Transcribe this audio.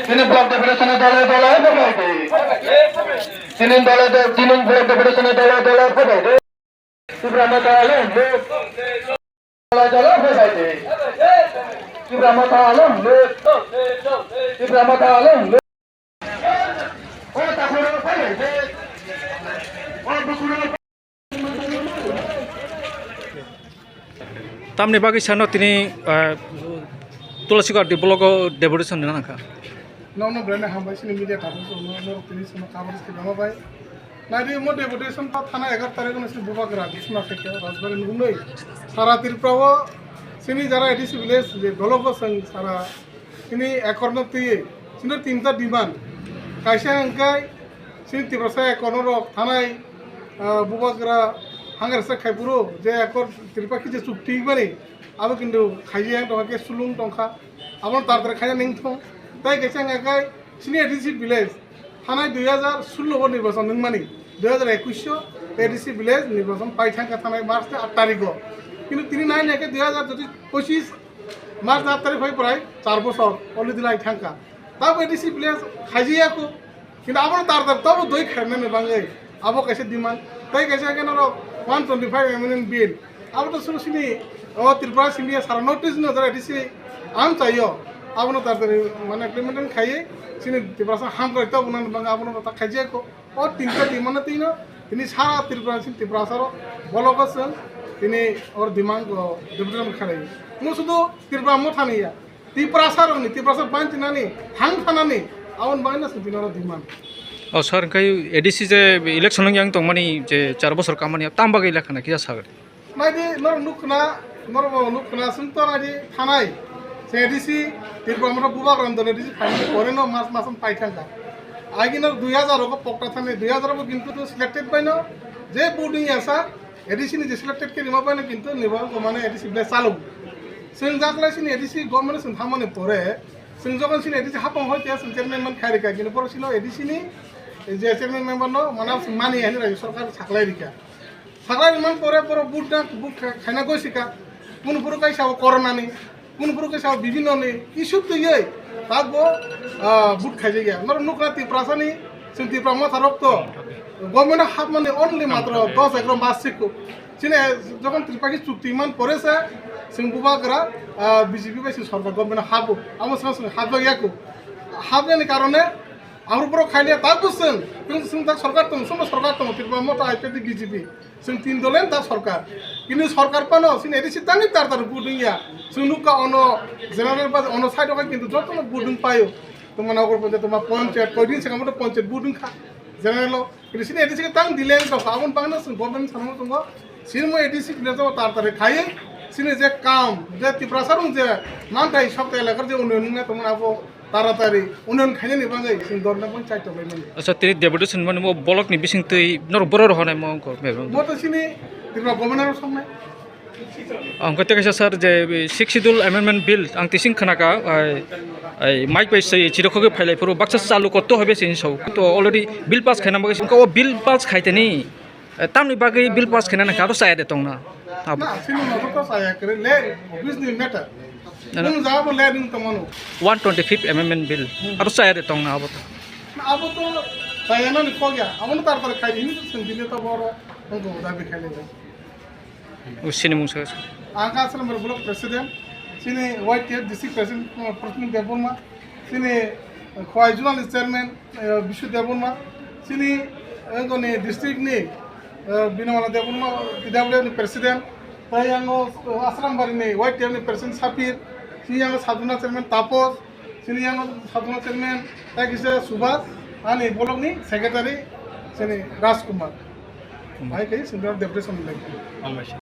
তিনি ব্লক ডেপুটেশনের দলে দলে তিনি ব্লক ডেপুটেশনের দলে দলে সুব্রমতা আলম দলে দলে সুব্রমতা আলম সুব্রমতা আলম tamni bagi sano tini tulasigar di blog devotion na ka no brand hambai sini media tabu so no tini sono coverage ke bama bai nadi mo devotion pa thana 11 tarikh no sini bubagra disna theke rajbari nunoi sara tirprawo sini jara edisi village je dologo sang sara sini ekorno tiye sini tinta demand kaisa angkai sini tibrasa ekorno thanai bubagra হাঙ্গার সে খাইপুরো যে একর ত্রিপাখি যে চুক্তি মানে আবো কিন্তু খাইয়ে তোমাকে সুলুং টংখা আবার তাড়াতাড়ি খাইয়া নিং থং তাই গেছে একাই সিনি এডিসি ভিলেজ থানায় 2016 নির্বাচন নং মানে 2021 এডিসি ভিলেজ নির্বাচন পাই থাকা থানায় মার্চ 8 তারিখ কিন্তু তিনি নাই নাকি 2025 মার্চ 8 তারিখ হয়ে প্রায় 4 বছর অলরেডি দিলাই থাকা তারপর এডিসি ভিলেজ খাইজিয়াকো কিন্তু আবার তাড়াতাড়ি তবে দই খাইনে বাঙ্গাই আবো কাছে ডিমান্ড তাই গেছে কেন 125 amendment bill अब तो सुनो सिनी और त्रिपुरा सिनी सारा नोटिस न जरा डिसी आम चाहिए अब न तार माने इम्प्लीमेंट खाइए सिनी त्रिपुरा से हम करते अब न बंगा अब न ता खाइए को और तीन तीन तिनी सारा त्रिपुरा सिनी त्रिपुरा सारो बलोकस तिनी और दिमाग को डिप्यूटेशन खाई मु सुदु त्रिपुरा मो थानिया त्रिपुरा सारो नि त्रिपुरा से पांच नानी हां थानानी आवन बायना सिनी और दिमाग oh sir kai edc je election yang tong mani je 4 bosor kamani tamba ge lekhana kiya sagar नाइदि नर नुखना सुनतो नाइदि थानाय से एडिसि तिरबामरा बुबाग रंदले एडिसि फाइल करे न मास मासम पाइथांगा आगिन 2000 को पक्का थाने 2000 को किंतु तो सिलेक्टेड बाइनो जे बोर्डिंग आसा एडिसि नि जे सिलेक्टेड के निमा बाइनो किंतु निबा को माने एडिसि ब्ले चालु जों जाकला सिनि एडिसि गवर्नमेंट जों थामाने परे जों जगन सिनि एडिसि हापं होते जों चेयरमैन मन खारिका किन परसिलो एडिसि नि जे चेयरमैन मेंबर न माना मानि हानि राज्य सरकार साखलाय रिका সাগলাই ইমান পরে পরে বুট না বুট খাইনা গইছিকা কোন পুরো কাই সাও করোনা নি কোন পুরো কাই সাও বিভিন্ন নি ইস্যু তো ইয়ে তাগো বুট খাইজে গিয়া নর নুকরাতি প্রাসানি সিনতি প্রামা থারক তো গভর্নমেন্ট হাত মানে অনলি মাত্র 10 একর মাসিক সিনে যখন ত্রিপাখি চুক্তি ইমান পরেছে সিং বুবাগরা বিজেপি বাইছে সরকার গভর্নমেন্ট হাবো আমার সঙ্গে হাবো ইয়াকো হাবনের কারণে আমার উপর খাইলে তা বুঝছেন কিন্তু সিং তাক সরকার তো সরকার তো ত্রিপুরা মতো আইপিডি বিজেপি जों तीन दलेन ता सरकार किन्तु सरकार पानो सिन एडिसि तांनि तार बुडिंया जों नुका अनो जेनारेल बाज अनो साइड का किन्तु जतनो बुडिं पायो तमा नगर पंचायत तमा पंचायत कयदिन सिगां मतो पंचायत बुडिं खा जेनारेल किन्तु सिन एडिसि तां दिलेन तो आबन बांगना जों गभर्नमेंट सानमो दंगो सिन मो एडिसि बिलेज तार खायो सिन जे काम जे त्रिपुरा सारुं जे नांथाय सप्ताह लेखार जे उन्नयन ना तमा आबो तारातारि उन्नयन खायने नि बांगाय जों दरना पंचायत बायमोन अच्छा तेरी डेपुटेशन माने मो ब्लॉक नि बिसिं तै नर बरो रहनाय म को मो तो सिनि त्रिपुरा गभर्नमेन्ट संनाय अंक तेकासा सर जे शिक्षिदुल अमेंडमेंट बिल आं तिसिं खनाका माइक बाय सै चिरखगे फाइलाय फरो बाक्सा चालु करतो हबे सिन सौ तो अलरेडी बिल पास खायना बागै सिन को बिल पास खायतेनि तामनि बागै बिल पास खायना ना साया दे तंगना ना सिनि न तो साया करे ले बिजनेस मैटर नों जाबो ले नों तमनो 125 amendment bill आरो साया दे तंगना अब तो साया न खो गया अब न तार खाइ नि सिन दिले तो बरो नंगो दाबि खाइले उसिनि मुंसा आंका सल मेरे ब्लॉक प्रेसिडेंट सिनि वाइट टेप डिस्ट्रिक्ट प्रेसिडेंट प्रतिनिधि देवबर्मा सिनि खवाइ जुनाल चेयरमैन विशु देवबर्मा सिनि अंगनि डिस्ट्रिक्ट नि बिनवाला देवबर्मा पीडब्ल्यू नि प्रेसिडेंट ताई आंगो आश्रमबारि नि वाइट टेप नि प्रेसिडेंट साफिर सिनि आंगो साधुना चेयरमैन तापस सिनि आंगो साधुना चेयरमैन ताकिसे सुभाष आनि ब्लॉक नि सेक्रेटारि सिनि राजकुमार भाई कहि सिनि डेपुटेशन लाइक